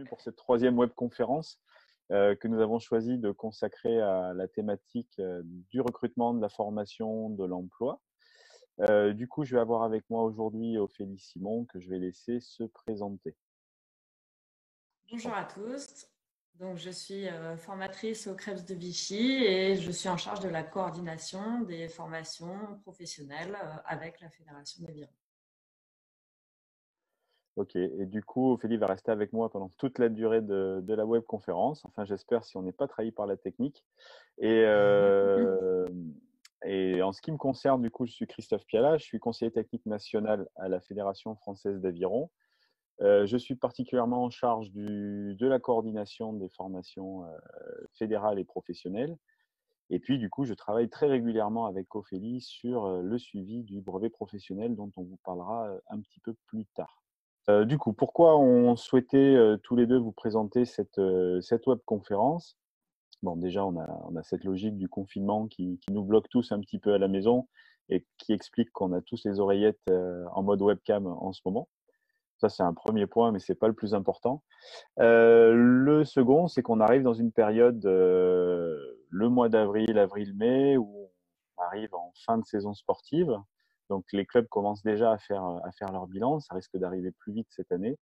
bienvenue pour cette troisième webconférence que nous avons choisi de consacrer à la thématique du recrutement, de la formation, de l'emploi. Du coup, je vais avoir avec moi aujourd'hui Ophélie Simon que je vais laisser se présenter. Bonjour à tous. Donc, je suis formatrice au CREPS de Vichy et je suis en charge de la coordination des formations professionnelles avec la Fédération d'Aviron. Ok, et du coup, Ophélie va rester avec moi pendant toute la durée de la webconférence. Enfin, j'espère si on n'est pas trahi par la technique. Et, et en ce qui me concerne, du coup, je suis Christophe Piala, je suis conseiller technique national à la Fédération française d'aviron. Je suis particulièrement en charge de la coordination des formations fédérales et professionnelles. Et puis, du coup, je travaille très régulièrement avec Ophélie sur le suivi du brevet professionnel dont on vous parlera un petit peu plus tard. Du coup, pourquoi on souhaitait tous les deux vous présenter cette webconférence? Bon, déjà, on a cette logique du confinement qui nous bloque tous un petit peu à la maison et qui explique qu'on a tous les oreillettes en mode webcam en ce moment. Ça, c'est un premier point, mais ce n'est pas le plus important. Le second, c'est qu'on arrive dans une période, le mois d'avril, avril-mai, où on arrive en fin de saison sportive. Donc, les clubs commencent déjà à faire leur bilan. Ça risque d'arriver plus vite cette année.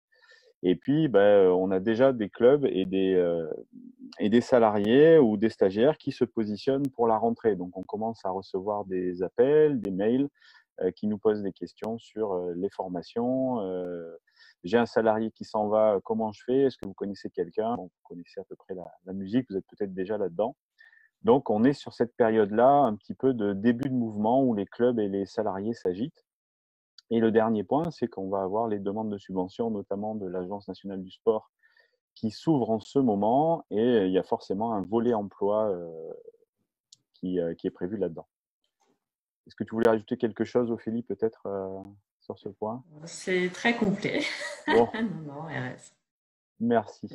Et puis, on a déjà des clubs et des salariés ou des stagiaires qui se positionnent pour la rentrée. Donc, on commence à recevoir des appels, des mails qui nous posent des questions sur les formations. J'ai un salarié qui s'en va, comment je fais? Est-ce que vous connaissez quelqu'un? Bon, vous connaissez à peu près la musique, vous êtes peut-être déjà là-dedans. Donc, on est sur cette période-là, un petit peu de début de mouvement où les clubs et les salariés s'agitent. Et le dernier point, c'est qu'on va avoir les demandes de subventions, notamment de l'Agence nationale du sport, qui s'ouvrent en ce moment, et il y a forcément un volet emploi qui est prévu là-dedans. Est-ce que tu voulais rajouter quelque chose, Ophélie, peut-être sur ce point? C'est très complet. Bon, Non, RS. merci.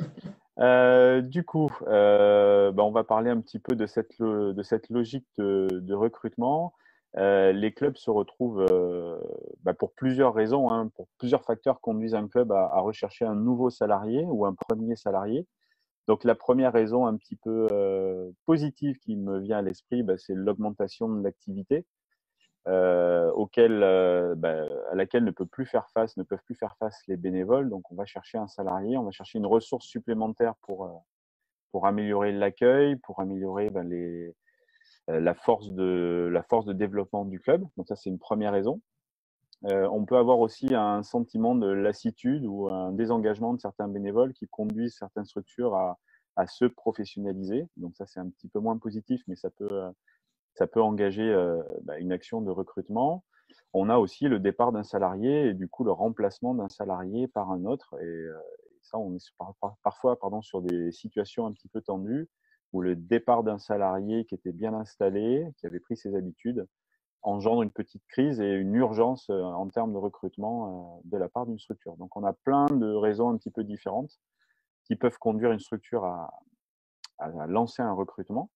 Du coup, on va parler un petit peu de cette logique de recrutement. Les clubs se retrouvent, pour plusieurs raisons, hein, pour plusieurs facteurs conduisent un club à rechercher un nouveau salarié ou un premier salarié. Donc, la première raison un petit peu positive qui me vient à l'esprit, c'est l'augmentation de l'activité à laquelle ne peuvent plus faire face les bénévoles. Donc, on va chercher un salarié, on va chercher une ressource supplémentaire pour améliorer l'accueil, pour améliorer la force de développement du club. Donc, ça, c'est une première raison. On peut avoir aussi un sentiment de lassitude ou un désengagement de certains bénévoles qui conduisent certaines structures à se professionnaliser. Donc, ça, c'est un petit peu moins positif, mais ça peut engager une action de recrutement. On a aussi le départ d'un salarié et du coup le remplacement d'un salarié par un autre. Et ça, on est parfois sur des situations un petit peu tendues où le départ d'un salarié qui était bien installé, qui avait pris ses habitudes, engendre une petite crise et une urgence en termes de recrutement de la part d'une structure. Donc on a plein de raisons un petit peu différentes qui peuvent conduire une structure à lancer un recrutement.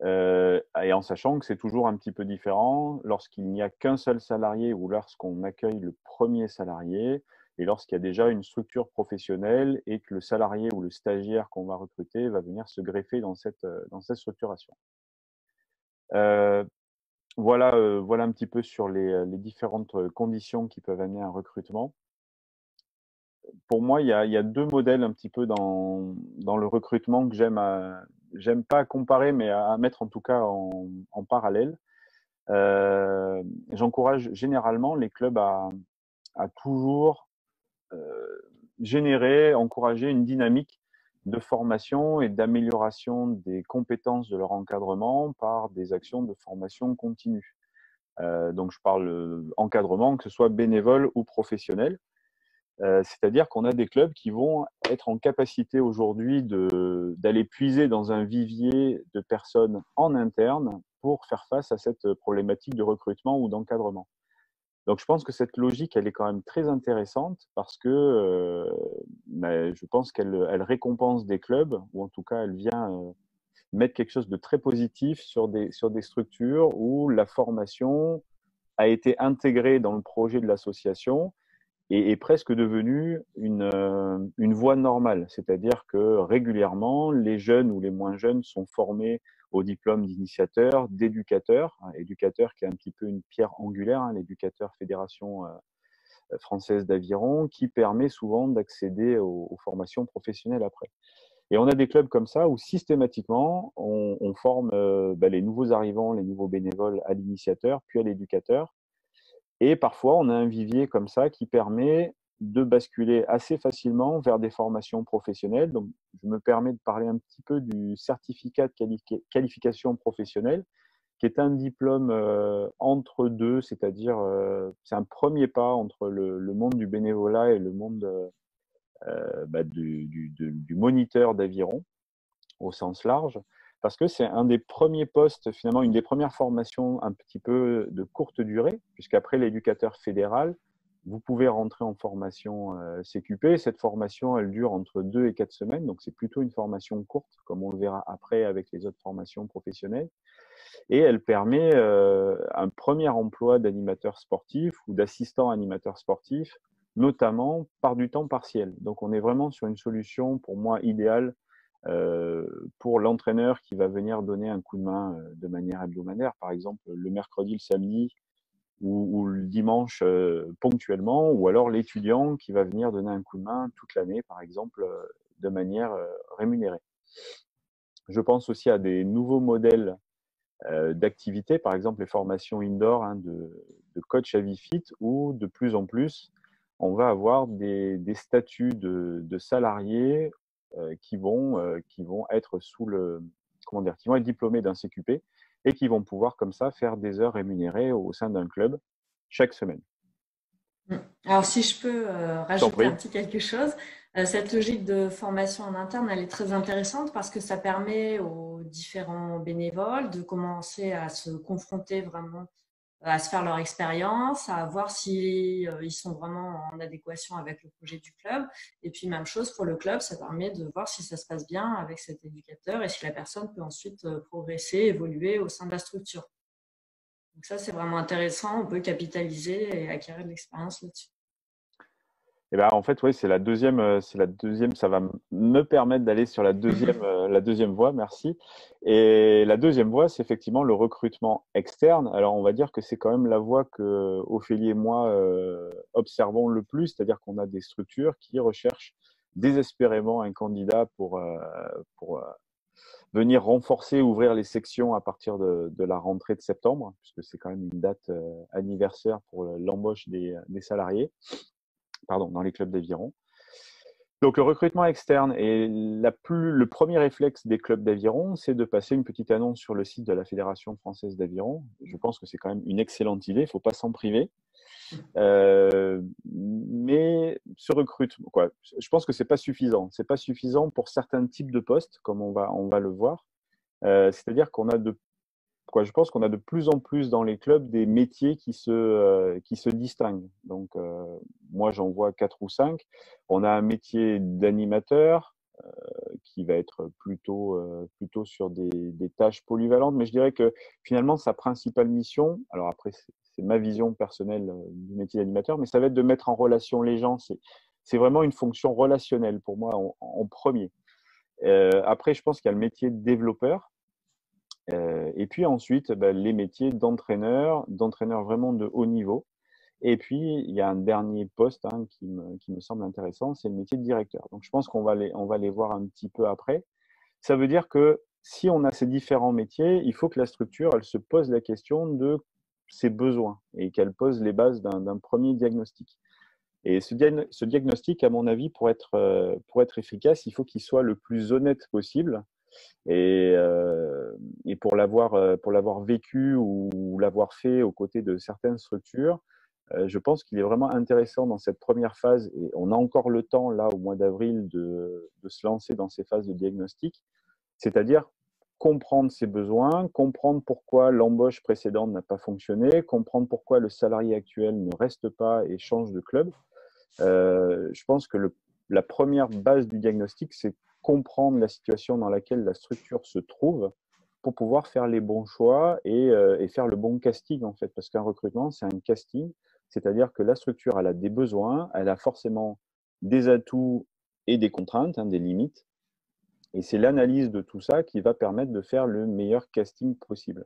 Et en sachant que c'est toujours un petit peu différent lorsqu'il n'y a qu'un seul salarié ou lorsqu'on accueille le premier salarié et lorsqu'il y a déjà une structure professionnelle et que le salarié ou le stagiaire qu'on va recruter va venir se greffer dans cette structuration. Voilà un petit peu sur les différentes conditions qui peuvent amener un recrutement. Pour moi, il y a deux modèles un petit peu dans le recrutement que j'aime pas comparer, mais à mettre en tout cas en parallèle. J'encourage généralement les clubs à toujours encourager une dynamique de formation et d'amélioration des compétences de leur encadrement par des actions de formation continue. Donc, je parle encadrement, que ce soit bénévole ou professionnel. C'est-à-dire qu'on a des clubs qui vont être en capacité aujourd'hui d'aller puiser dans un vivier de personnes en interne pour faire face à cette problématique de recrutement ou d'encadrement. Donc, je pense que cette logique, elle est quand même très intéressante parce que je pense qu'elle récompense des clubs, ou en tout cas, elle vient mettre quelque chose de très positif sur des structures où la formation a été intégrée dans le projet de l'association est presque devenu une voie normale. C'est-à-dire que régulièrement, les jeunes ou les moins jeunes sont formés au diplôme d'initiateur, d'éducateur, éducateur qui est un petit peu une pierre angulaire, l'éducateur fédération française d'aviron, qui permet souvent d'accéder aux formations professionnelles après. Et on a des clubs comme ça où systématiquement, on forme les nouveaux arrivants, les nouveaux bénévoles à l'initiateur, puis à l'éducateur. Et parfois, on a un vivier comme ça qui permet de basculer assez facilement vers des formations professionnelles. Donc, je me permets de parler un petit peu du certificat de qualification professionnelle, qui est un diplôme entre deux, c'est-à-dire c'est un premier pas entre le monde du bénévolat et le monde du moniteur d'aviron au sens large, parce que c'est un des premiers postes, finalement, une des premières formations un petit peu de courte durée, puisqu'après l'éducateur fédéral, vous pouvez rentrer en formation CQP. Cette formation, elle dure entre 2 et 4 semaines, donc c'est plutôt une formation courte, comme on le verra après avec les autres formations professionnelles. Et elle permet un premier emploi d'animateur sportif ou d'assistant animateur sportif, notamment par du temps partiel. Donc on est vraiment sur une solution, pour moi, idéale pour l'entraîneur qui va venir donner un coup de main de manière hebdomadaire, par exemple le mercredi, le samedi ou le dimanche ponctuellement, ou alors l'étudiant qui va venir donner un coup de main toute l'année, par exemple, de manière rémunérée. Je pense aussi à des nouveaux modèles d'activités, par exemple les formations indoor de coach à Vifit, où de plus en plus, on va avoir des statuts de salariés qui vont être qui vont être diplômés d'un CQP et qui vont pouvoir comme ça faire des heures rémunérées au sein d'un club chaque semaine. Alors, si je peux Je t'en rajouter un prie. petit quelque chose, cette logique de formation en interne, elle est très intéressante parce que ça permet aux différents bénévoles de commencer à se confronter vraiment, à se faire leur expérience, à voir si ils sont vraiment en adéquation avec le projet du club. Et puis, même chose pour le club, ça permet de voir si ça se passe bien avec cet éducateur et si la personne peut ensuite progresser, évoluer au sein de la structure. Donc ça, c'est vraiment intéressant. On peut capitaliser et acquérir de l'expérience là-dessus. Et ben, en fait, oui, c'est la deuxième, ça va me permettre d'aller sur la deuxième voie, merci. Et la deuxième voie, c'est effectivement le recrutement externe. Alors, on va dire que c'est quand même la voie que Ophélie et moi observons le plus, c'est-à-dire qu'on a des structures qui recherchent désespérément un candidat pour venir renforcer, ouvrir les sections à partir de la rentrée de septembre, puisque c'est quand même une date anniversaire pour l'embauche des salariés, pardon, dans les clubs d'aviron. Donc le recrutement externe et le premier réflexe des clubs d'aviron, c'est de passer une petite annonce sur le site de la Fédération française d'aviron. Je pense que c'est quand même une excellente idée, il ne faut pas s'en priver. Mais ce recrutement, je pense que c'est pas suffisant. C'est pas suffisant pour certains types de postes, comme on va le voir. C'est-à-dire je pense qu'on a de plus en plus dans les clubs des métiers qui se distinguent. Donc, moi, j'en vois 4 ou 5. On a un métier d'animateur qui va être plutôt sur des tâches polyvalentes, mais je dirais que finalement, sa principale mission, alors après, c'est ma vision personnelle du métier d'animateur, mais ça va être de mettre en relation les gens. C'est vraiment une fonction relationnelle pour moi en premier. Après, je pense qu'il y a le métier de développeur. Et puis ensuite, les métiers d'entraîneur vraiment de haut niveau. Et puis, il y a un dernier poste qui me semble intéressant, c'est le métier de directeur. Donc, je pense on va les voir un petit peu après. Ça veut dire que si on a ces différents métiers, il faut que la structure, elle se pose la question de ses besoins et qu'elle pose les bases d'un premier diagnostic. Et ce diagnostic, à mon avis, pour être efficace, il faut qu'il soit le plus honnête possible. Et pour l'avoir vécu ou l'avoir fait aux côtés de certaines structures, je pense qu'il est vraiment intéressant dans cette première phase, et on a encore le temps là au mois d'avril de se lancer dans ces phases de diagnostic, c'est-à-dire comprendre ses besoins, comprendre pourquoi l'embauche précédente n'a pas fonctionné, comprendre pourquoi le salarié actuel ne reste pas et change de club. Je pense que la première base du diagnostic, c'est comprendre la situation dans laquelle la structure se trouve pour pouvoir faire les bons choix et faire le bon casting, en fait. Parce qu'un recrutement, c'est un casting, c'est-à-dire que la structure, elle a des besoins, elle a forcément des atouts et des contraintes, des limites. Et c'est l'analyse de tout ça qui va permettre de faire le meilleur casting possible.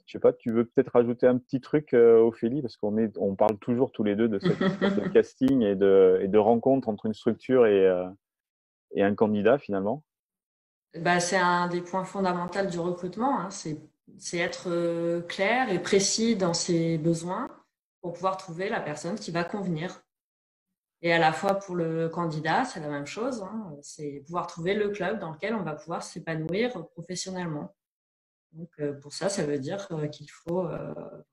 Je sais pas, tu veux peut-être rajouter un petit truc, Ophélie, parce on parle toujours tous les deux de cette histoire de casting et de rencontre entre une structure et un candidat finalement. Bah, c'est un des points fondamentaux du recrutement, hein. C'est être clair et précis dans ses besoins pour pouvoir trouver la personne qui va convenir. Et à la fois pour le candidat, c'est la même chose, hein. C'est pouvoir trouver le club dans lequel on va pouvoir s'épanouir professionnellement. Donc pour ça, ça veut dire qu'il faut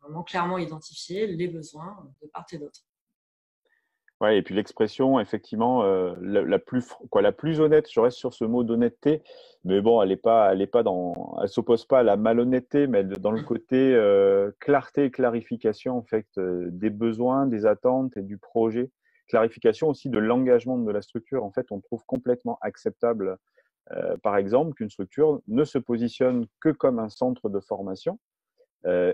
vraiment clairement identifier les besoins de part et d'autre. Ouais, et puis l'expression, effectivement, la plus honnête, je reste sur ce mot d'honnêteté, mais bon, elle s'oppose pas à la malhonnêteté, mais dans le côté clarté et clarification, en fait, des besoins, des attentes et du projet. Clarification aussi de l'engagement de la structure. En fait, on trouve complètement acceptable, par exemple, qu'une structure ne se positionne que comme un centre de formation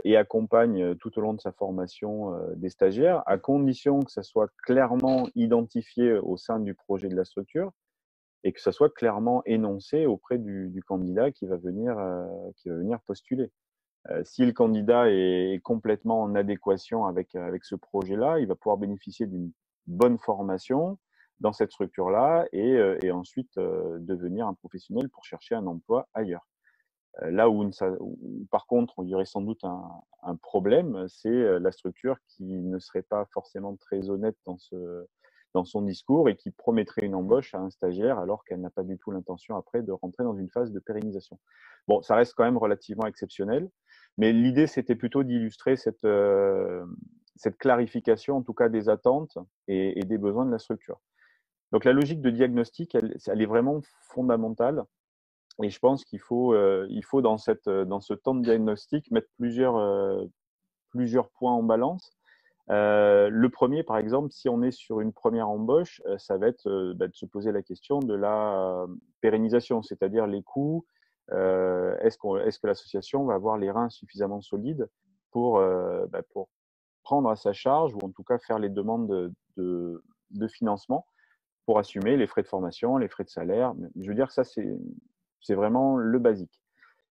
et accompagne tout au long de sa formation des stagiaires, à condition que ça soit clairement identifié au sein du projet de la structure et que ça soit clairement énoncé auprès du candidat qui va venir postuler. Si le candidat est complètement en adéquation avec ce projet-là, il va pouvoir bénéficier d'une bonne formation dans cette structure-là et ensuite devenir un professionnel pour chercher un emploi ailleurs. Là où, par contre, il y aurait sans doute un problème, c'est la structure qui ne serait pas forcément très honnête dans son discours et qui promettrait une embauche à un stagiaire alors qu'elle n'a pas du tout l'intention après de rentrer dans une phase de pérennisation. Bon, ça reste quand même relativement exceptionnel, mais l'idée, c'était plutôt d'illustrer cette clarification, en tout cas des attentes et des besoins de la structure. Donc la logique de diagnostic, elle est vraiment fondamentale. Et je pense il faut dans ce temps de diagnostic mettre plusieurs points en balance. Le premier, par exemple, si on est sur une première embauche, ça va être de se poser la question de la pérennisation, c'est-à-dire les coûts. Est-ce que l'association va avoir les reins suffisamment solides pour prendre à sa charge ou en tout cas faire les demandes de financement pour assumer les frais de formation, les frais de salaire. Je veux dire, ça, c'est vraiment le basique.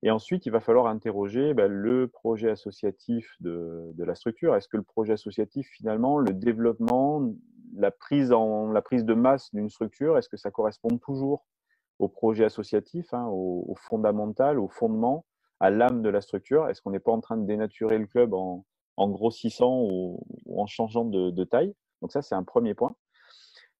Et ensuite, il va falloir interroger le projet associatif de la structure. Est-ce que le projet associatif, finalement, le développement, la prise de masse d'une structure, est-ce que ça correspond toujours au projet associatif, au fondamental, au fondement, à l'âme de la structure? Est-ce qu'on n'est pas en train de dénaturer le club en grossissant ou en changeant de taille? Donc ça, c'est un premier point.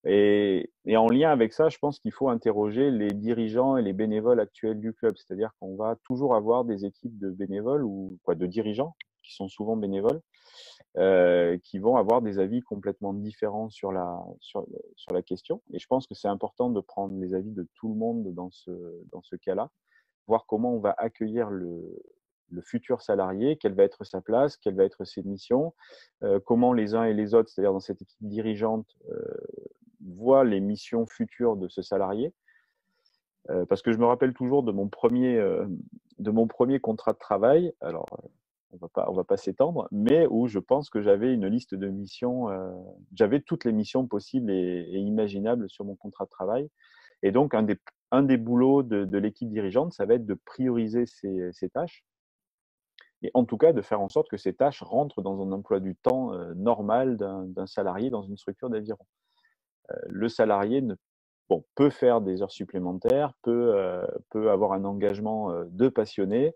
Et en lien avec ça, je pense qu'il faut interroger les dirigeants et les bénévoles actuels du club. C'est-à-dire qu'on va toujours avoir des équipes de bénévoles ou de dirigeants qui sont souvent bénévoles, qui vont avoir des avis complètement différents sur la question. Et je pense que c'est important de prendre les avis de tout le monde dans ce cas-là, voir comment on va accueillir le futur salarié, quelle va être sa place, quelle va être ses missions, comment les uns et les autres, c'est-à-dire dans cette équipe dirigeante, voient les missions futures de ce salarié. Parce que je me rappelle toujours de mon premier contrat de travail. Alors, on va pas s'étendre, mais où je pense que j'avais une liste de missions, j'avais toutes les missions possibles et imaginables sur mon contrat de travail. Et donc, un des boulots de l'équipe dirigeante, ça va être de prioriser ces tâches et en tout cas de faire en sorte que ces tâches rentrent dans un emploi du temps normal d'un salarié dans une structure d'aviron. Le salarié peut faire des heures supplémentaires, peut avoir un engagement de passionné,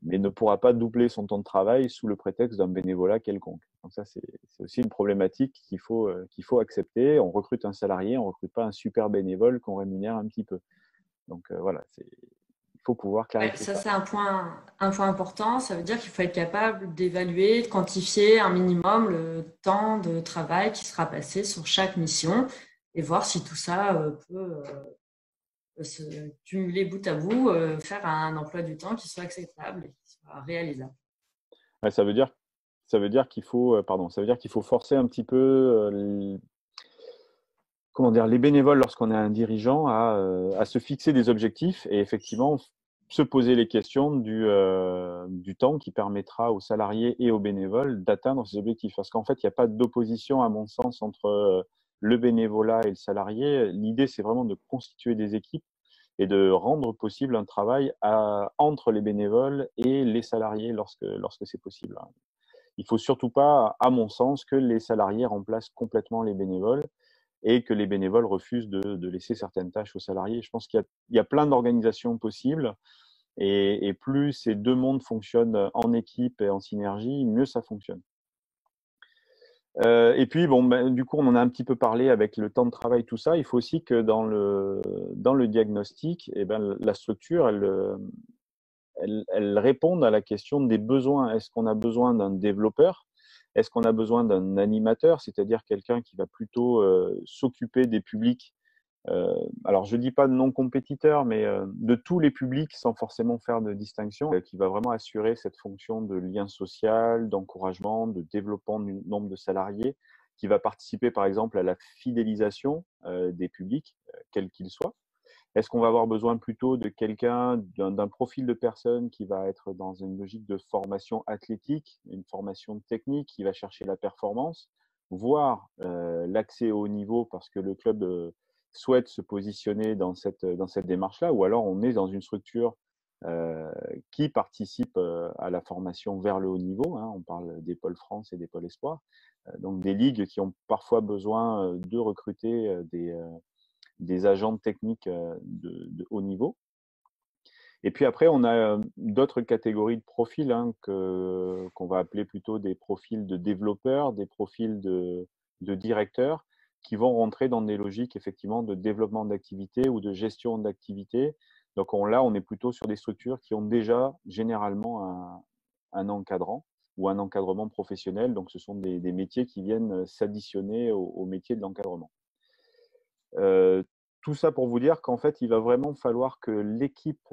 mais ne pourra pas doubler son temps de travail sous le prétexte d'un bénévolat quelconque. Donc ça, c'est aussi une problématique qu'il faut accepter. On recrute un salarié, on ne recrute pas un super bénévole qu'on rémunère un petit peu. Donc voilà, il faut pouvoir Ouais, clarifier ça, ça. c'est un point important. Ça veut dire qu'il faut être capable d'évaluer, de quantifier un minimum le temps de travail qui sera passé sur chaque mission et voir si tout ça peut se cumuler bout à bout, faire un emploi du temps qui soit acceptable et qui soit réalisable. Ouais, ça veut dire qu'il faut, ça veut dire qu'il faut forcer un petit peu comment dire, les bénévoles lorsqu'on est un dirigeant à se fixer des objectifs et effectivement se poser les questions du temps qui permettra aux salariés et aux bénévoles d'atteindre ces objectifs. Parce qu'en fait, il n'y a pas d'opposition, à mon sens, entre le bénévolat et le salarié. L'idée, c'est vraiment de constituer des équipes et de rendre possible un travail entre les bénévoles et les salariés lorsque c'est possible. Il faut surtout pas, à mon sens, que les salariés remplacent complètement les bénévoles et que les bénévoles refusent de laisser certaines tâches aux salariés. Je pense qu'il y a plein d'organisations possibles et plus ces deux mondes fonctionnent en équipe et en synergie, mieux ça fonctionne. Et puis, bon, ben, du coup, on en a un petit peu parlé avec le temps de travail, tout ça. Il faut aussi que dans le diagnostic, eh ben, la structure, elle réponde à la question des besoins. Est-ce qu'on a besoin d'un développeur? Est-ce qu'on a besoin d'un animateur, c'est-à-dire quelqu'un qui va plutôt s'occuper des publics, alors je dis pas de non-compétiteurs, mais de tous les publics sans forcément faire de distinction, qui va vraiment assurer cette fonction de lien social, d'encouragement, de développement du nombre de salariés, qui va participer par exemple à la fidélisation des publics, quels qu'ils soient. Est-ce qu'on va avoir besoin plutôt de quelqu'un, d'un profil de personne qui va être dans une logique de formation athlétique, une formation technique, qui va chercher la performance, voire l'accès au haut niveau parce que le club souhaite se positionner dans cette démarche-là, ou alors on est dans une structure qui participe à la formation vers le haut niveau. Hein, on parle des pôles France et des pôles Espoir, donc des ligues qui ont parfois besoin de recruter des agents techniques de haut niveau. Et puis après, on a d'autres catégories de profils qu'on va appeler plutôt des profils de développeurs, des profils de directeurs, qui vont rentrer dans des logiques effectivement de développement d'activité ou de gestion d'activité. Donc là, on est plutôt sur des structures qui ont déjà généralement un encadrant ou un encadrement professionnel. Donc ce sont des métiers qui viennent s'additionner au métier de l'encadrement. Tout ça pour vous dire qu'en fait, il va vraiment falloir que l'équipe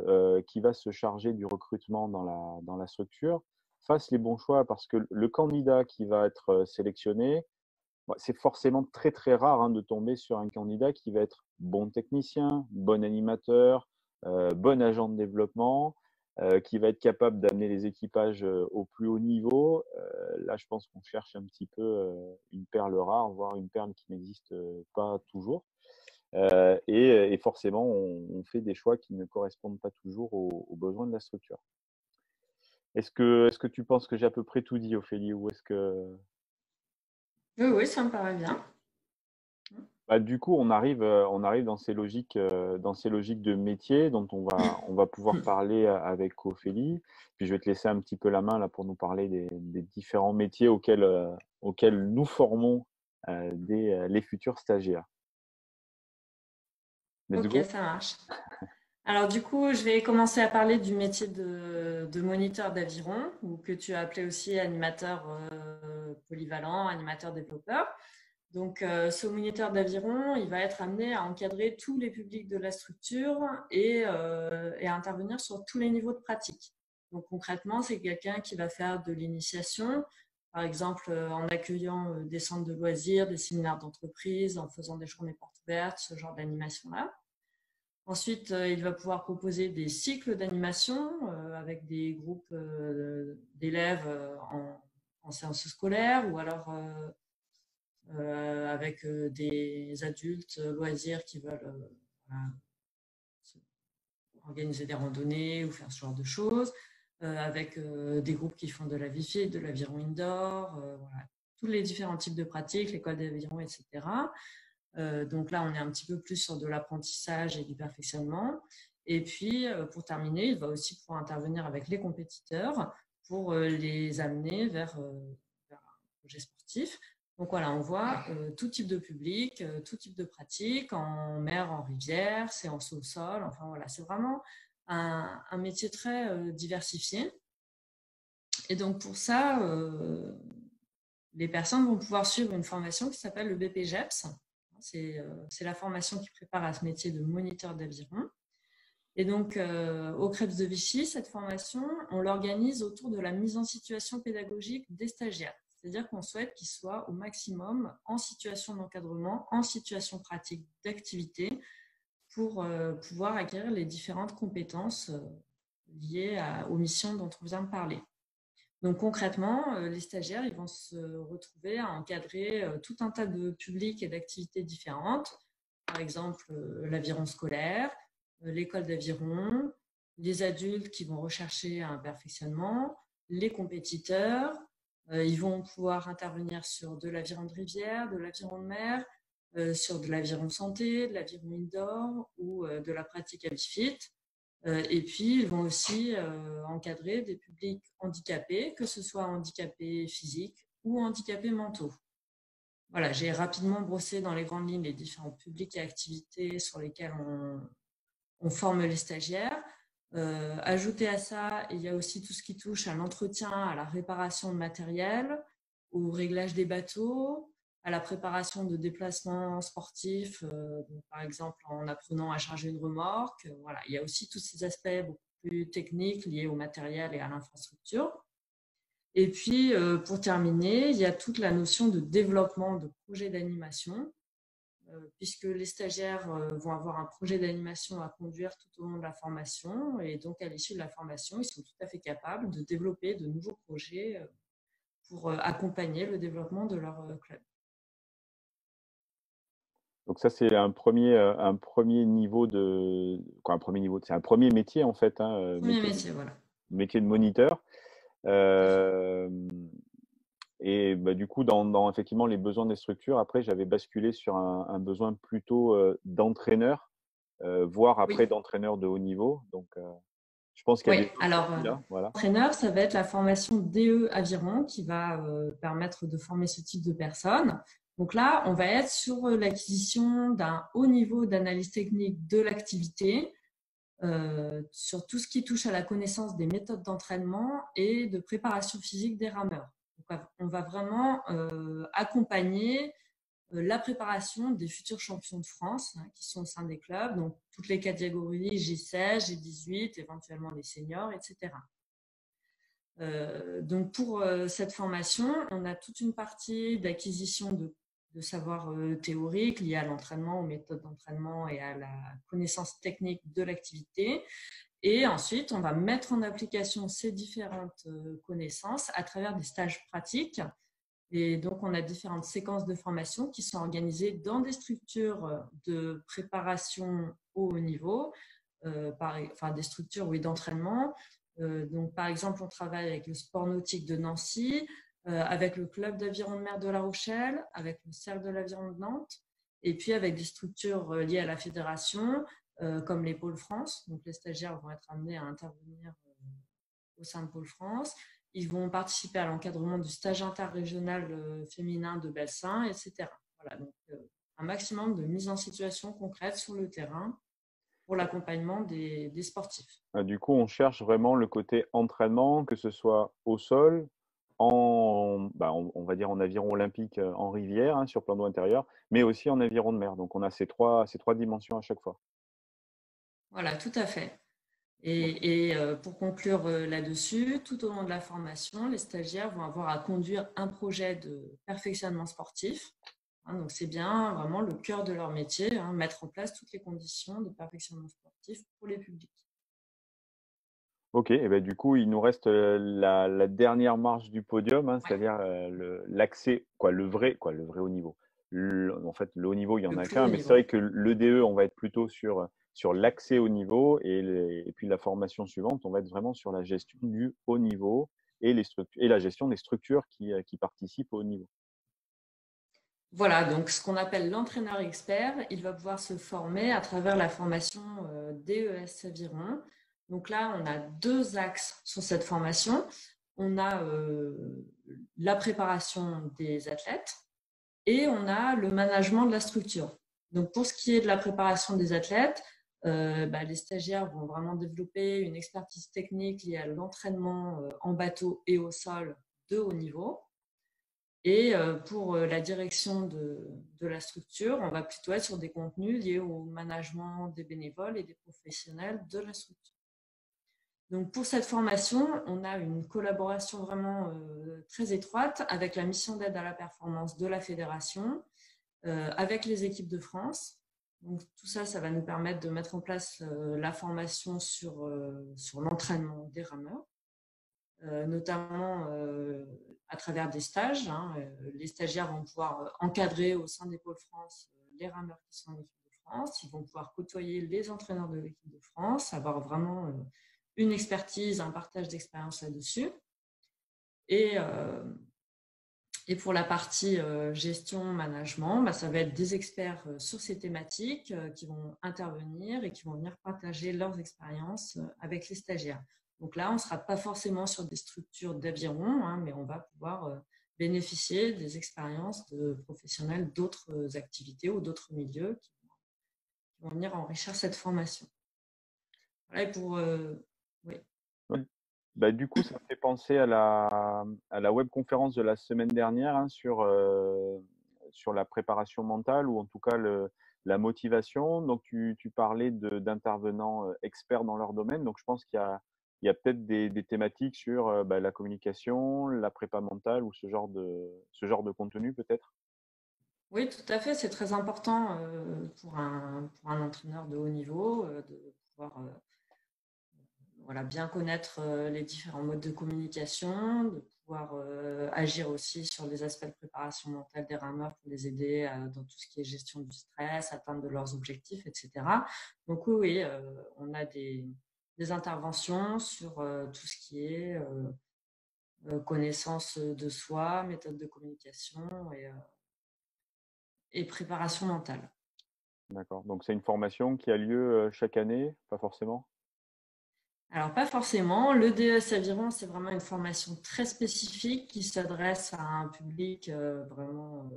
qui va se charger du recrutement dans la structure fasse les bons choix, parce que le candidat qui va être sélectionné, c'est forcément très très rare de tomber sur un candidat qui va être bon technicien, bon animateur, bon agent de développement, qui va être capable d'amener les équipages au plus haut niveau. Là, je pense qu'on cherche un petit peu une perle rare, voire une perle qui n'existe pas toujours. Et forcément, on fait des choix qui ne correspondent pas toujours aux besoins de la structure. Est-ce que tu penses que j'ai à peu près tout dit, Ophélie, ou est-ce que… Oui, oui, ça me paraît bien. Du coup, on arrive dans ces logiques de métier dont on va pouvoir parler avec Ophélie. Puis je vais te laisser un petit peu la main là pour nous parler des différents métiers auxquels nous formons les futurs stagiaires. Let's Ok, go. ça marche. Alors du coup, je vais commencer à parler du métier de moniteur d'aviron, ou que tu as appelé aussi animateur polyvalent, animateur développeur. Donc ce moniteur d'aviron, il va être amené à encadrer tous les publics de la structure et à intervenir sur tous les niveaux de pratique. Donc concrètement, c'est quelqu'un qui va faire de l'initiation, par exemple en accueillant des centres de loisirs, des séminaires d'entreprise, en faisant des journées portes ouvertes, ce genre d'animation-là. Ensuite, il va pouvoir proposer des d'animation avec des groupes d'élèves en séance scolaire, ou alors avec des adultes loisirs qui veulent organiser des randonnées ou faire ce genre de choses, avec des groupes qui font de la Wi-Fi, de l'aviron indoor, voilà, tous les différents types de pratiques, l'école d'aviron, etc. Donc là, on est un petit peu plus sur de l'apprentissage et du perfectionnement. Et puis, pour terminer, il va aussi pouvoir intervenir avec les compétiteurs pour les amener vers un projet sportif. Donc voilà, on voit tout type de public, tout type de pratique, en mer, en rivière, séance au sol. Enfin voilà, c'est vraiment un métier très diversifié. Et donc pour ça, les personnes vont pouvoir suivre une formation qui s'appelle le BPGEPS. C'est la formation qui prépare à ce métier de moniteur d'aviron. Et donc, au CREPS de Vichy, cette formation, on l'organise autour de la mise en situation pédagogique des stagiaires. C'est-à-dire qu'on souhaite qu'ils soient au maximum en situation d'encadrement, en situation pratique d'activité, pour pouvoir acquérir les différentes compétences liées aux missions dont on vient de parler. Donc concrètement, les stagiaires ils vont se retrouver à encadrer tout un tas de publics et d'activités différentes. Par exemple, l'aviron scolaire, l'école d'aviron, les adultes qui vont rechercher un perfectionnement, les compétiteurs. Ils vont pouvoir intervenir sur de l'aviron de rivière, de l'aviron de mer, sur de l'aviron santé, de l'aviron indoor ou de la pratique habifit. Et puis, ils vont aussi encadrer des publics handicapés, que ce soit handicapés physiques ou handicapés mentaux. Voilà, j'ai rapidement brossé dans les grandes lignes les différents publics et activités sur lesquels on forme les stagiaires. Ajouté à ça, il y a aussi tout ce qui touche à l'entretien, à la réparation de matériel, au réglage des bateaux, à la préparation de déplacements sportifs, donc par exemple en apprenant à charger une remorque. Voilà, il y a aussi tous ces aspects beaucoup plus techniques liés au matériel et à l'infrastructure. Et puis, pour terminer, il y a toute la notion de développement de projets d'animation, puisque les stagiaires vont avoir un projet d'animation à conduire tout au long de la formation. Et donc, à l'issue de la formation, ils sont tout à fait capables de développer de nouveaux projets pour accompagner le développement de leur club. Donc ça, c'est un premier niveau quoi, un premier niveau, c'est un premier métier en fait, hein, Premier métier, voilà. métier de moniteur. Euh, et bah, du coup, dans effectivement les besoins des structures, après, j'avais basculé sur un besoin plutôt d'entraîneur, voire après Oui. d'entraîneur de haut niveau. Donc, je pense qu'il Oui, y a des choses alors, aussi là. Voilà. entraîneur, ça va être la formation DE Aviron qui va permettre de former ce type de personnes. Donc là, on va être sur l'acquisition d'un haut niveau d'analyse technique de l'activité, sur tout ce qui touche à la connaissance des méthodes d'entraînement et de préparation physique des rameurs. Donc, on va vraiment accompagner la préparation des futurs champions de France qui sont au sein des clubs, donc toutes les catégories J16, J18, éventuellement les seniors, etc. Donc pour cette formation, on a toute une partie d'acquisition de savoirs théoriques liés à l'entraînement, aux méthodes d'entraînement et à la connaissance technique de l'activité. Et ensuite, on va mettre en application ces différentes connaissances à travers des stages pratiques. Et donc, on a différentes séquences de formation qui sont organisées dans des structures de préparation au haut niveau, enfin des structures d'entraînement. Donc, par exemple, on travaille avec le sport nautique de Nancy, avec le club d'aviron de mer de La Rochelle, avec le cercle de l'aviron de Nantes, et puis avec des structures liées à la fédération, comme les pôles France. Donc, les stagiaires vont être amenés à intervenir au sein de Pôle France. Ils vont participer à l'encadrement du stage interrégional féminin de Belsin, etc. Voilà, donc un maximum de mise en situation concrète sur le terrain pour l'accompagnement des sportifs. Du coup, on cherche vraiment le côté entraînement, que ce soit au sol, on va dire en aviron olympique en rivière, hein, sur plan d'eau intérieur, mais aussi en aviron de mer. Donc, on a ces trois dimensions à chaque fois. Voilà, tout à fait. Et pour conclure là-dessus, tout au long de la formation, les stagiaires vont avoir à conduire un projet de perfectionnement sportif. Donc, c'est bien vraiment le cœur de leur métier, mettre en place toutes les conditions de perfectionnement sportif pour les publics. Ok, et ben du coup, il nous reste la dernière marche du podium, hein, Ouais. c'est-à-dire l'accès, le vrai haut niveau. En fait, le haut niveau, il n'y en Le a plus qu'un, haut mais c'est niveau. vrai que le DE, on va être plutôt sur l'accès au niveau et puis la formation suivante, on va être vraiment sur la gestion du haut niveau et la gestion des structures qui participent au haut niveau. Voilà, donc ce qu'on appelle l'entraîneur expert, il va pouvoir se former à travers la formation DES Aviron. Donc là, on a deux axes sur cette formation. On a la préparation des athlètes et on a le management de la structure. Donc pour ce qui est de la préparation des athlètes, les stagiaires vont vraiment développer une expertise technique liée à l'entraînement en bateau et au sol de haut niveau. Et pour la direction de la structure, on va plutôt être sur des contenus liés au management des bénévoles et des professionnels de la structure. Donc pour cette formation, on a une collaboration vraiment très étroite avec la mission d'aide à la performance de la fédération, avec les équipes de France. Donc, tout ça, ça va nous permettre de mettre en place la formation sur l'entraînement des rameurs, notamment à travers des stages. Les stagiaires vont pouvoir encadrer au sein des pôles France les rameurs qui sont en équipe de France. Ils vont pouvoir côtoyer les entraîneurs de l'équipe de France, avoir vraiment une expertise, un partage d'expérience là-dessus. Et pour la partie gestion, management, ça va être des experts sur ces thématiques qui vont intervenir et qui vont venir partager leurs expériences avec les stagiaires. Donc là, on ne sera pas forcément sur des structures d'aviron, mais on va pouvoir bénéficier des expériences de professionnels d'autres activités ou d'autres milieux qui vont venir enrichir cette formation. Voilà, et pour… oui. Ouais. Du coup, ça me fait penser à la webconférence de la semaine dernière sur la préparation mentale ou en tout cas la motivation. Donc, tu parlais d'intervenants experts dans leur domaine. Donc, je pense qu'il y a peut-être des thématiques sur la communication, la prépa mentale ou ce genre de contenu peut-être. Oui, tout à fait. C'est très important pour un entraîneur de haut niveau de pouvoir bien connaître les différents modes de communication, de pouvoir agir aussi sur les aspects de préparation mentale des rameurs pour les aider dans tout ce qui est gestion du stress, atteinte de leurs objectifs, etc. Donc oui, on a des interventions sur tout ce qui est connaissance de soi, méthode de communication et préparation mentale. D'accord. Donc, c'est une formation qui a lieu chaque année, pas forcément? Alors, pas forcément. Le DES Aviron, c'est vraiment une formation très spécifique qui s'adresse à un public vraiment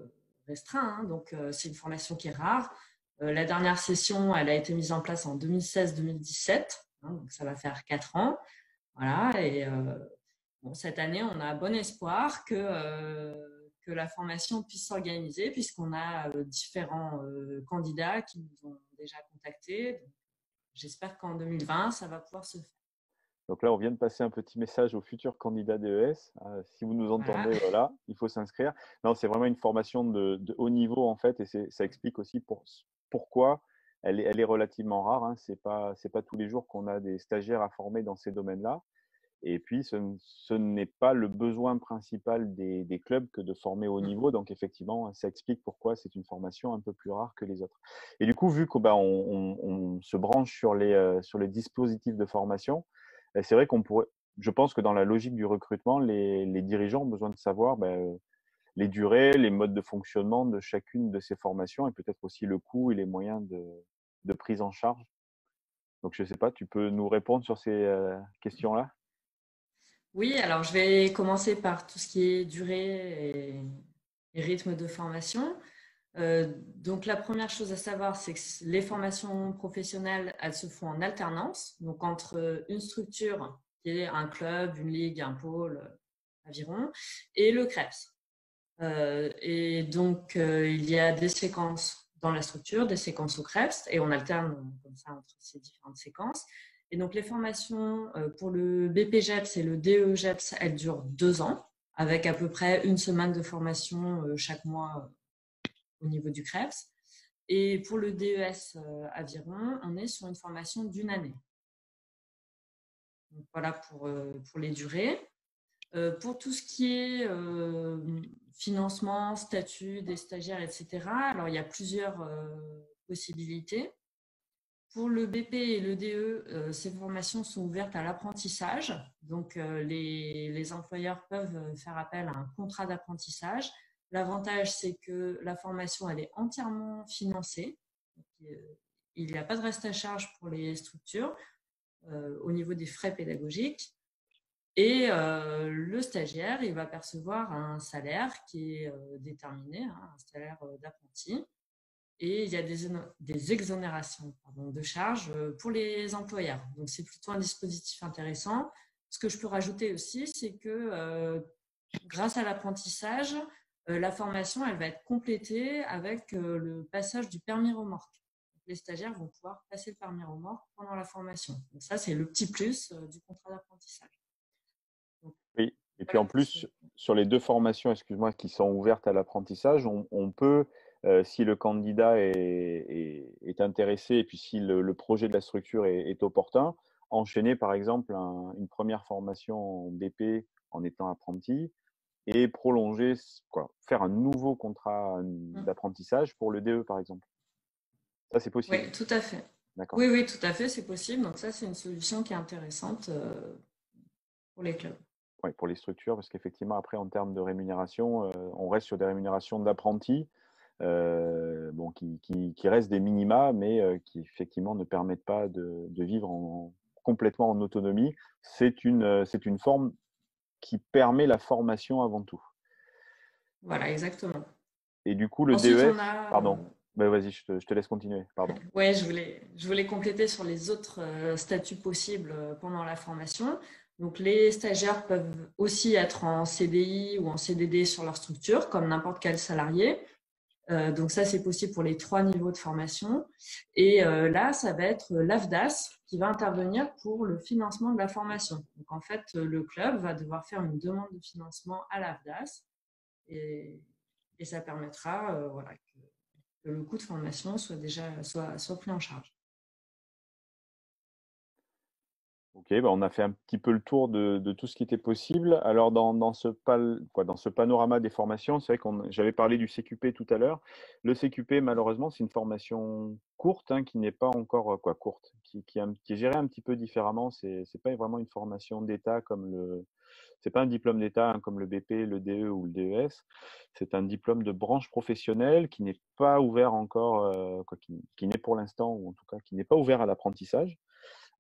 restreint. Donc, c'est une formation qui est rare. La dernière session, elle a été mise en place en 2016-2017. Donc, ça va faire 4 ans. Voilà. Et cette année, on a bon espoir que la formation puisse s'organiser puisqu'on a différents candidats qui nous ont déjà contactés. Donc, j'espère qu'en 2020, ça va pouvoir se faire. Donc là, on vient de passer un petit message aux futurs candidats DES. Si vous nous Voilà. entendez, voilà, il faut s'inscrire. Non, c'est vraiment une formation de haut niveau en fait, et ça explique aussi pourquoi elle est relativement rare. C'est pas tous les jours qu'on a des stagiaires à former dans ces domaines-là. Et puis, ce n'est pas le besoin principal des clubs que de former au haut niveau. Donc, effectivement, ça explique pourquoi c'est une formation un peu plus rare que les autres. Et du coup, vu qu'on on se branche sur les dispositifs de formation, c'est vrai je pense que dans la logique du recrutement, les dirigeants ont besoin de savoir les durées, les modes de fonctionnement de chacune de ces formations et peut-être aussi le coût et les moyens de prise en charge. Donc, je ne sais pas, tu peux nous répondre sur ces questions-là? Oui, alors je vais commencer par tout ce qui est durée et rythme de formation. Donc la première chose à savoir, c'est que les formations professionnelles, elles se font en alternance, donc entre une structure qui est un club, une ligue, un pôle, aviron, et le CREPS. Et donc il y a des séquences dans la structure, des séquences au CREPS, et on alterne comme ça entre ces différentes séquences. Et donc, les formations pour le BPGEPS et le DEGEPS, elles durent 2 ans, avec à peu près une semaine de formation chaque mois au niveau du CREPS. Et pour le DES Aviron, on est sur une formation d'1 année. Donc, voilà pour les durées. Pour tout ce qui est financement, statut des stagiaires, etc., alors il y a plusieurs possibilités. Pour le BP et le DE, ces formations sont ouvertes à l'apprentissage. Donc, les employeurs peuvent faire appel à un contrat d'apprentissage. L'avantage, c'est que la formation, elle est entièrement financée. Donc, il n'y a pas de reste à charge pour les structures au niveau des frais pédagogiques. Et le stagiaire, il va percevoir un salaire qui est déterminé, un salaire d'apprenti. Et il y a des exonérations de charges pour les employeurs. Donc, c'est plutôt un dispositif intéressant. Ce que je peux rajouter aussi, c'est que grâce à l'apprentissage, la formation, elle va être complétée avec le passage du permis remorque. Donc, les stagiaires vont pouvoir passer le permis remorque pendant la formation. Donc, ça, c'est le petit plus du contrat d'apprentissage. Donc, Oui, et puis voilà en pour ce… plus, sur les deux formations, excuse-moi, qui sont ouvertes à l'apprentissage, on peut si le candidat est intéressé et puis si le projet de la structure est opportun, enchaîner par exemple une première formation en BP en étant apprenti et prolonger, quoi, faire un nouveau contrat Mm. d'apprentissage pour le DE par exemple. Ça, c'est possible. Oui, tout à fait. D'accord. Oui, oui, tout à fait, c'est possible. Donc ça, c'est une solution qui est intéressante pour les clubs. Ouais, pour les structures, parce qu'effectivement, après, en termes de rémunération, on reste sur des rémunérations d'apprentis, bon, qui restent des minima, mais qui effectivement ne permettent pas de vivre complètement en autonomie. C'est une forme qui permet la formation avant tout. Voilà, exactement. Et du coup, le Ensuite, on DES, a pardon, ben vas-y, je te laisse continuer, pardon. ouais, je voulais compléter sur les autres statuts possibles pendant la formation. Donc, les stagiaires peuvent aussi être en CDI ou en CDD sur leur structure, comme n'importe quel salarié. Donc, ça, c'est possible pour les 3 niveaux de formation. Et là, ça va être l'AFDAS qui va intervenir pour le financement de la formation. Donc, en fait, le club va devoir faire une demande de financement à l'AFDAS et, et ça permettra voilà, que le coût de formation soit pris en charge. Ok, bah on a fait un petit peu le tour de tout ce qui était possible. Alors, dans ce panorama des formations, c'est vrai j'avais parlé du CQP tout à l'heure. Le CQP, malheureusement, c'est une formation courte, hein, qui n'est pas encore, courte, qui est gérée un petit peu différemment. C'est pas vraiment une formation d'État c'est pas un diplôme d'État, hein, comme le BP, le DE ou le DES. C'est un diplôme de branche professionnelle qui n'est pas ouvert encore, qui n'est pour l'instant, ou en tout cas, qui n'est pas ouvert à l'apprentissage.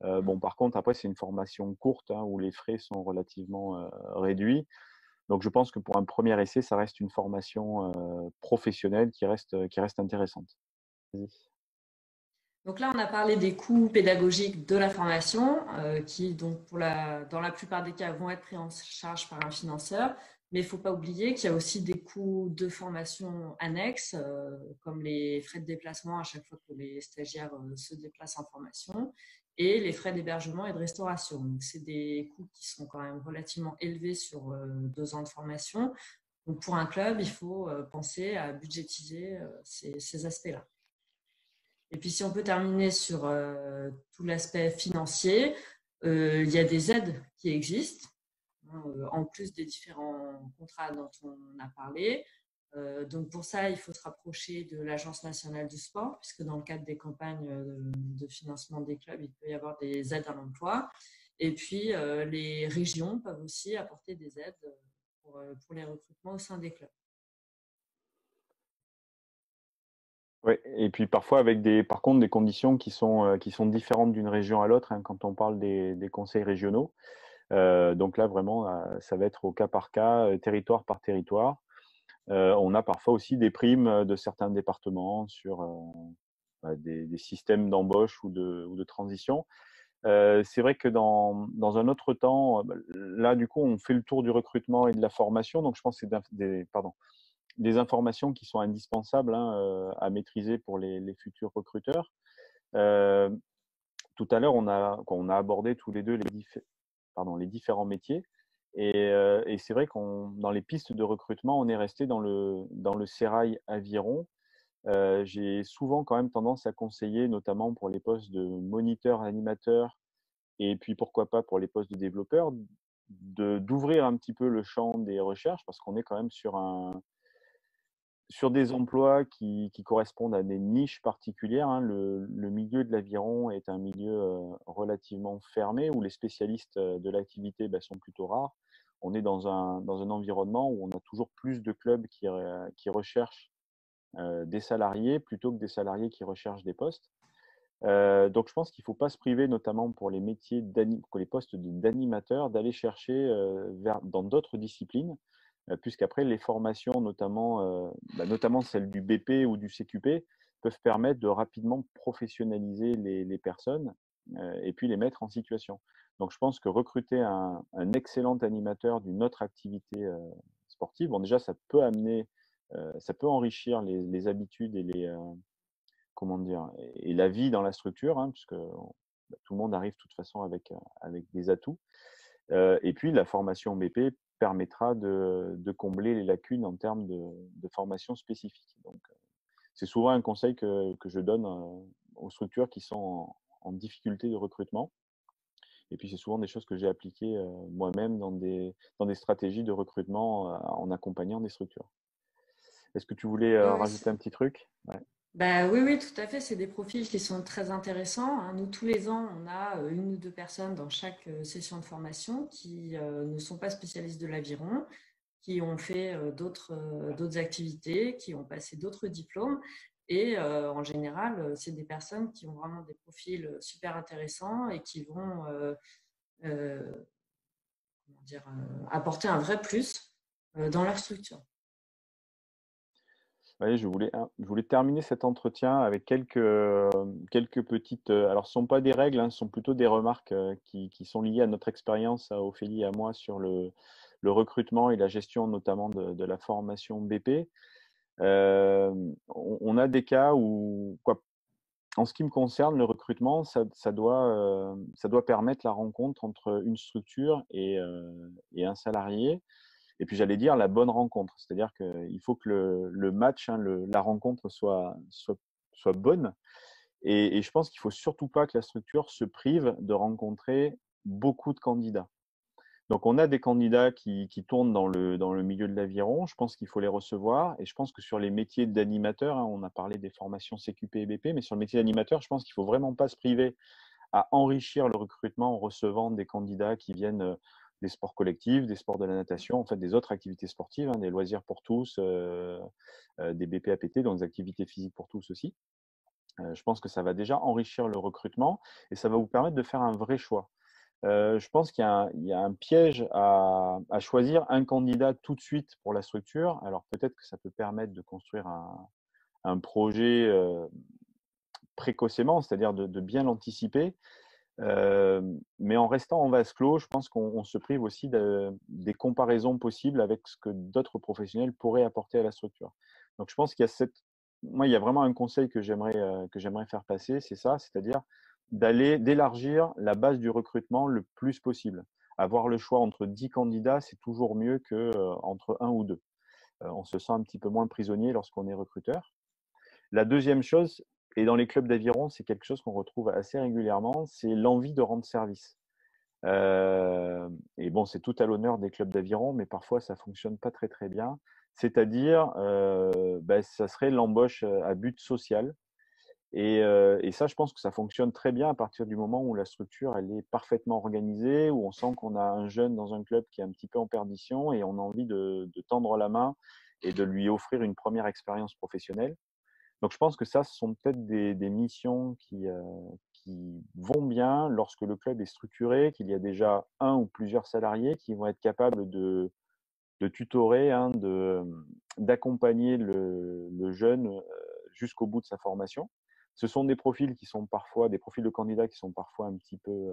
Bon, par contre, après, c'est une formation courte, hein, où les frais sont relativement réduits. Donc, je pense que pour un premier essai, ça reste une formation professionnelle qui reste intéressante. Vas-y. Donc là, on a parlé des coûts pédagogiques de la formation, qui, donc, dans la plupart des cas, vont être pris en charge par un financeur. Mais il ne faut pas oublier qu'il y a aussi des coûts de formation annexes, comme les frais de déplacement à chaque fois que les stagiaires se déplacent en formation, et les frais d'hébergement et de restauration. Donc, c'est des coûts qui sont quand même relativement élevés sur 2 ans de formation. Donc, pour un club, il faut penser à budgétiser ces aspects-là. Et puis, si on peut terminer sur tout l'aspect financier, il y a des aides qui existent, hein, en plus des différents contrats dont on a parlé. Donc, pour ça, il faut se rapprocher de l'Agence nationale du sport, puisque dans le cadre des campagnes de financement des clubs, il peut y avoir des aides à l'emploi. Et puis, les régions peuvent aussi apporter des aides pour les recrutements au sein des clubs. Ouais, et puis parfois avec par contre, des conditions qui sont différentes d'une région à l'autre, hein, quand on parle des conseils régionaux. Donc là, vraiment, ça va être au cas par cas, territoire par territoire. On a parfois aussi des primes de certains départements sur des systèmes d'embauche ou de transition. C'est vrai que dans un autre temps, là, du coup, on fait le tour du recrutement et de la formation. Donc, je pense que c'est des informations qui sont indispensables, hein, à maîtriser pour les futurs recruteurs. Euh, Tout à l'heure, on a abordé tous les deux les différents métiers. Et c'est vrai dans les pistes de recrutement, on est resté dans le sérail aviron. J'ai souvent quand même tendance à conseiller, notamment pour les postes de moniteur, animateur, et puis pourquoi pas pour les postes de développeur, d'ouvrir un petit peu le champ des recherches, parce qu'on est quand même sur des emplois qui correspondent à des niches particulières, hein. Le milieu de l'aviron est un milieu relativement fermé, où les spécialistes de l'activité sont plutôt rares. On est dans un environnement où on a toujours plus de clubs qui recherchent des salariés plutôt que des salariés qui recherchent des postes. Donc je pense qu'il ne faut pas se priver, notamment pour les métiers pour les postes d'animateurs, d'aller chercher dans d'autres disciplines, puisqu'après les formations, notamment celles du BP ou du CQP, peuvent permettre de rapidement professionnaliser les personnes et puis les mettre en situation. Donc je pense que recruter un excellent animateur d'une autre activité sportive, bon déjà ça peut enrichir les habitudes et comment dire, et la vie dans la structure, hein, puisque tout le monde arrive de toute façon avec des atouts. Et puis la formation BP permettra de combler les lacunes en termes de formation spécifique. Donc c'est souvent un conseil que je donne aux structures qui sont en difficulté de recrutement. Et puis, c'est souvent des choses que j'ai appliquées moi-même dans des stratégies de recrutement en accompagnant des structures. Est-ce que tu voulais Oui, oui, rajouter un petit truc? Ouais. bah, oui, oui, tout à fait. C'est des profils qui sont très intéressants, hein. Nous, tous les ans, on a une ou deux personnes dans chaque session de formation qui ne sont pas spécialistes de l'aviron, qui ont fait d'autres activités, qui ont passé d'autres diplômes. Et en général, c'est des personnes qui ont vraiment des profils super intéressants et qui vont euh, comment dire, apporter un vrai plus dans leur structure. Oui, je voulais terminer cet entretien avec quelques petites. Alors, ce ne sont pas des règles, hein, ce sont plutôt des remarques qui sont liées à notre expérience, à Ophélie et à moi, sur le recrutement et la gestion notamment de la formation BP. On a des cas où, quoi, en ce qui me concerne, le recrutement, ça doit permettre la rencontre entre une structure et un salarié. Et puis j'allais dire la bonne rencontre, c'est-à-dire qu'il faut que le match, hein, la rencontre soit bonne. Et je pense qu'il faut surtout pas que la structure se prive de rencontrer beaucoup de candidats. Donc on a des candidats qui tournent dans le milieu de l'aviron. Je pense qu'il faut les recevoir. Et je pense que sur les métiers d'animateur, hein, on a parlé des formations CQP et BP, mais sur le métier d'animateur, je pense qu'il faut vraiment pas se priver à enrichir le recrutement en recevant des candidats qui viennent des sports collectifs, des sports de la natation, en fait des autres activités sportives, hein, des loisirs pour tous, des BPAPT, donc des activités physiques pour tous aussi. Je pense que ça va déjà enrichir le recrutement et ça va vous permettre de faire un vrai choix. Je pense il y a un piège à choisir un candidat tout de suite pour la structure. Alors peut-être que ça peut permettre de construire un projet précocement, c'est-à-dire de bien l'anticiper. Mais en restant en vase clos, je pense qu'on se prive aussi des comparaisons possibles avec ce que d'autres professionnels pourraient apporter à la structure. Donc je pense qu'il y a moi, il y a vraiment un conseil que j'aimerais faire passer, c'est ça, c'est-à-dire d'élargir la base du recrutement le plus possible. Avoir le choix entre 10 candidats, c'est toujours mieux que entre un ou deux. On se sent un petit peu moins prisonnier lorsqu'on est recruteur. La deuxième chose, et dans les clubs d'aviron, c'est quelque chose qu'on retrouve assez régulièrement, c'est l'envie de rendre service. Et bon, c'est tout à l'honneur des clubs d'aviron, mais parfois ça fonctionne pas très très bien. C'est-à-dire, ça serait l'embauche à but social. Et ça, je pense que ça fonctionne très bien à partir du moment où la structure elle est parfaitement organisée, où on sent qu'on a un jeune dans un club qui est un petit peu en perdition et on a envie de tendre la main et de lui offrir une première expérience professionnelle. Donc je pense que ça, ce sont peut-être des missions qui vont bien lorsque le club est structuré, qu'il y a déjà un ou plusieurs salariés qui vont être capables de tutorer, hein, d'accompagner le jeune jusqu'au bout de sa formation. Ce sont des profils qui sont parfois, des profils de candidats qui sont parfois un petit peu,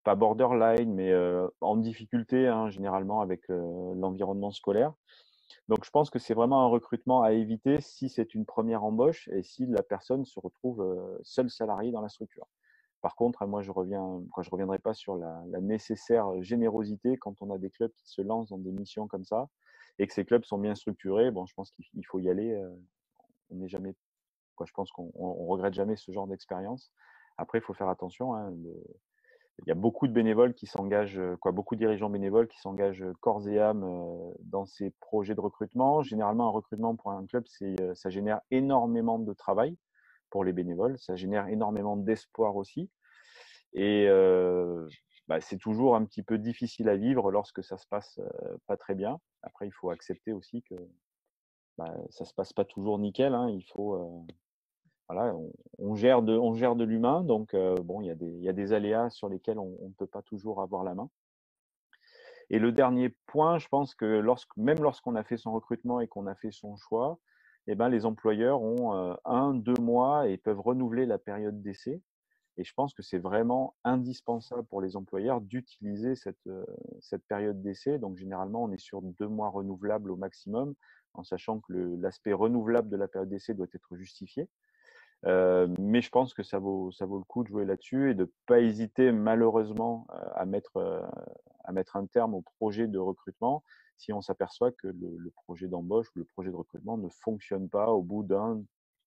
pas borderline, mais en difficulté, hein, généralement avec l'environnement scolaire. Donc, je pense que c'est vraiment un recrutement à éviter si c'est une première embauche et si la personne se retrouve seule salariée dans la structure. Par contre, moi, je reviendrai pas sur la nécessaire générosité quand on a des clubs qui se lancent dans des missions comme ça et que ces clubs sont bien structurés. Bon, je pense qu'il faut y aller. On n'est jamais, quoi, je pense qu'on regrette jamais ce genre d'expérience. Après, il faut faire attention, hein, il y a beaucoup de bénévoles qui s'engagent, beaucoup de dirigeants bénévoles qui s'engagent corps et âme dans ces projets de recrutement. Généralement, un recrutement pour un club, ça génère énormément de travail pour les bénévoles, ça génère énormément d'espoir aussi. Et c'est toujours un petit peu difficile à vivre lorsque ça se passe pas très bien. Après, il faut accepter aussi que ça se passe pas toujours nickel, hein. Il faut, voilà, on gère de l'humain, donc bon, il y a des aléas sur lesquels on ne peut pas toujours avoir la main. Et le dernier point, je pense que même lorsqu'on a fait son recrutement et qu'on a fait son choix, eh ben, les employeurs ont un, 2 mois et peuvent renouveler la période d'essai. Et je pense que c'est vraiment indispensable pour les employeurs d'utiliser cette période d'essai. Donc, généralement, on est sur 2 mois renouvelables au maximum, en sachant que l'aspect renouvelable de la période d'essai doit être justifié. Mais je pense que ça vaut le coup de jouer là-dessus et de ne pas hésiter malheureusement à mettre un terme au projet de recrutement si on s'aperçoit que le projet d'embauche ou le projet de recrutement ne fonctionne pas au bout d'un,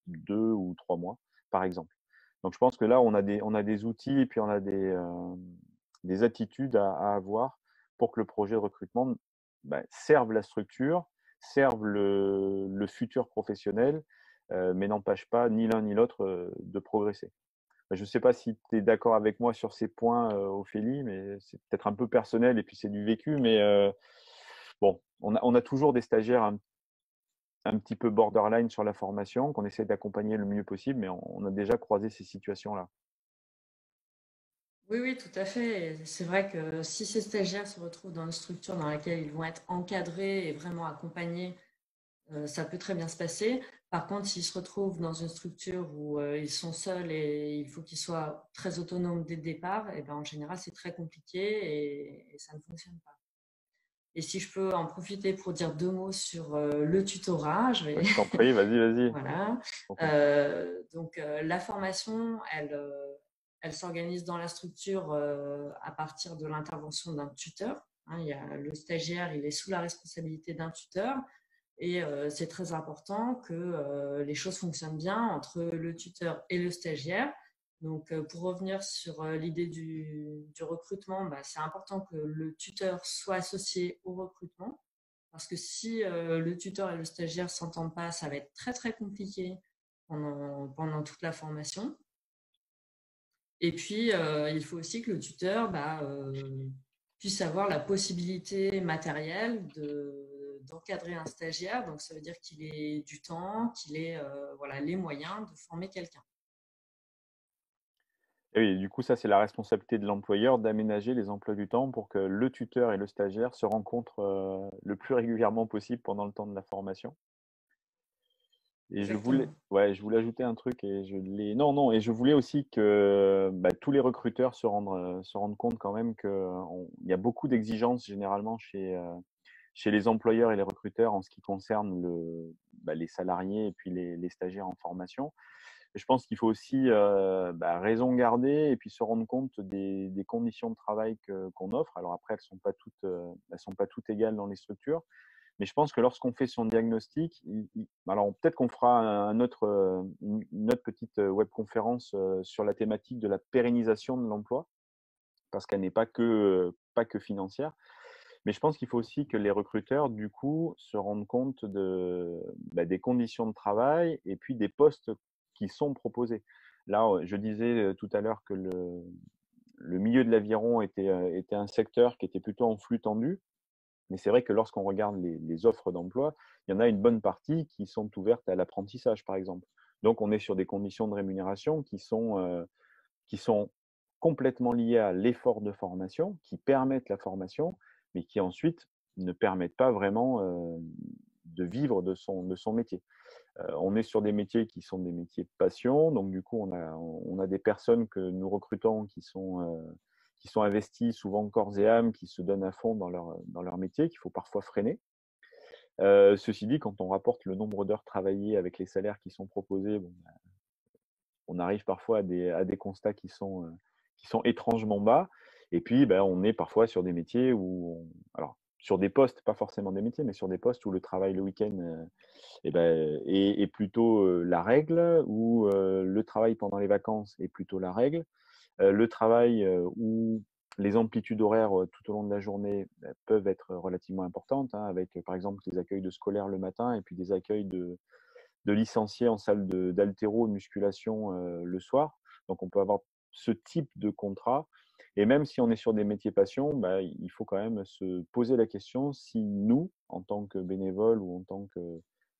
2 ou 3 mois, par exemple. Donc je pense que là, on a des outils et puis on a des attitudes à avoir pour que le projet de recrutement serve la structure, serve le futur professionnel, mais n'empêche pas ni l'un ni l'autre de progresser. Je ne sais pas si tu es d'accord avec moi sur ces points, Ophélie, mais c'est peut-être un peu personnel et puis c'est du vécu. Mais bon, on a toujours des stagiaires un petit peu borderline sur la formation, qu'on essaie d'accompagner le mieux possible, mais on a déjà croisé ces situations-là. Oui, oui, tout à fait. Et c'est vrai que si ces stagiaires se retrouvent dans une structure dans laquelle ils vont être encadrés et vraiment accompagnés, ça peut très bien se passer. Par contre, s'ils se retrouvent dans une structure où ils sont seuls et il faut qu'ils soient très autonomes dès le départ, et ben, en général, c'est très compliqué et ça ne fonctionne pas. Et si je peux en profiter pour dire deux mots sur le tutorat, je vais... Je t'en prie, vas-y, vas-y. Voilà. T'en prie. Donc, la formation, elle s'organise dans la structure à partir de l'intervention d'un tuteur. Hein, il y a le stagiaire, il est sous la responsabilité d'un tuteur. Et c'est très important que les choses fonctionnent bien entre le tuteur et le stagiaire. Donc, pour revenir sur l'idée du recrutement, c'est important que le tuteur soit associé au recrutement. Parce que si le tuteur et le stagiaire ne s'entendent pas, ça va être très très compliqué pendant toute la formation. Et puis, il faut aussi que le tuteur puisse avoir la possibilité matérielle d'encadrer un stagiaire. Donc, ça veut dire qu'il ait du temps, qu'il ait voilà, les moyens de former quelqu'un. Et oui, du coup, ça, c'est la responsabilité de l'employeur d'aménager les emplois du temps pour que le tuteur et le stagiaire se rencontrent le plus régulièrement possible pendant le temps de la formation. Et Exactement. ouais, je voulais ajouter un truc et non, non, et je voulais aussi que tous les recruteurs se rendent compte quand même qu'il y a beaucoup d'exigences généralement chez les employeurs et les recruteurs en ce qui concerne les salariés et puis les stagiaires en formation. Et je pense qu'il faut aussi raison garder et puis se rendre compte des conditions de travail qu'on offre. Alors après, elles sont pas toutes égales dans les structures. Mais je pense que lorsqu'on fait son diagnostic, alors peut-être qu'on fera une autre petite webconférence sur la thématique de la pérennisation de l'emploi, parce qu'elle n'est pas que financière. Mais je pense qu'il faut aussi que les recruteurs, du coup, se rendent compte des conditions de travail et puis des postes qui sont proposés. Là, je disais tout à l'heure que le milieu de l'aviron était un secteur qui était plutôt en flux tendu. Mais c'est vrai que lorsqu'on regarde les offres d'emploi, il y en a une bonne partie qui sont ouvertes à l'apprentissage, par exemple. Donc, on est sur des conditions de rémunération qui sont complètement liées à l'effort de formation, qui permettent la formation, mais qui ensuite ne permettent pas vraiment de vivre de son métier. On est sur des métiers qui sont des métiers passion, donc du coup, on a des personnes que nous recrutons qui sont investies souvent corps et âme, qui se donnent à fond dans leur métier, qu'il faut parfois freiner. Ceci dit, quand on rapporte le nombre d'heures travaillées avec les salaires qui sont proposés, on arrive parfois à des constats qui sont étrangement bas. Et puis, on est parfois sur des métiers alors, sur des postes, pas forcément des métiers, mais sur des postes où le travail le week-end est plutôt la règle, où le travail pendant les vacances est plutôt la règle. Le travail où les amplitudes horaires tout au long de la journée peuvent être relativement importantes, hein, avec par exemple des accueils de scolaires le matin et puis des accueils de licenciés en salle d'haltéro, de musculation le soir. Donc on peut avoir ce type de contrat. Et même si on est sur des métiers passion, il faut quand même se poser la question si nous, en tant que bénévole ou en tant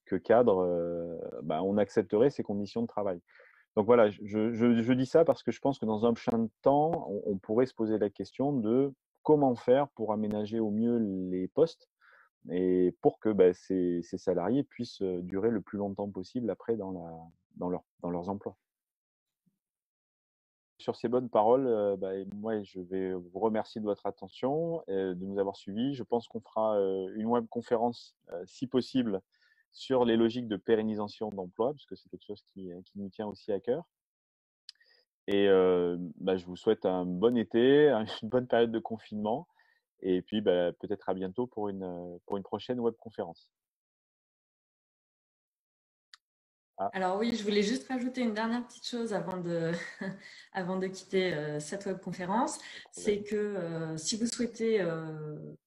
que cadre, on accepterait ces conditions de travail. Donc voilà, je dis ça parce que je pense que dans un prochain temps, on pourrait se poser la question de comment faire pour aménager au mieux les postes et pour que ces salariés puissent durer le plus longtemps possible après dans leurs emplois. Sur ces bonnes paroles, moi, je vais vous remercier de votre attention et de nous avoir suivis. Je pense qu'on fera une webconférence, si possible, sur les logiques de pérennisation d'emploi, puisque c'est quelque chose qui nous tient aussi à cœur. Et je vous souhaite un bon été, une bonne période de confinement Et puis, bah, peut-être à bientôt pour une prochaine webconférence. Ah, Alors oui, je voulais juste rajouter une dernière petite chose avant de, avant de quitter cette webconférence. pas de C'est problème. que si vous souhaitez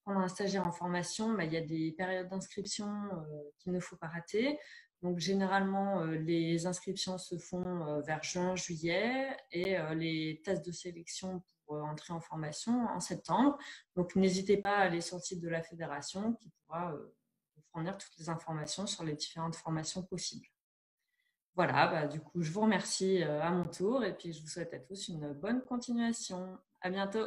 prendre un stagiaire en formation, bah, il y a des périodes d'inscription qu'il ne faut pas rater. Donc généralement, les inscriptions se font vers juin, juillet et les tests de sélection pour entrer en formation en septembre. Donc n'hésitez pas à aller sur le site de la fédération qui pourra vous fournir toutes les informations sur les différentes formations possibles. Voilà, bah, du coup, je vous remercie à mon tour et puis je vous souhaite à tous une bonne continuation. À bientôt.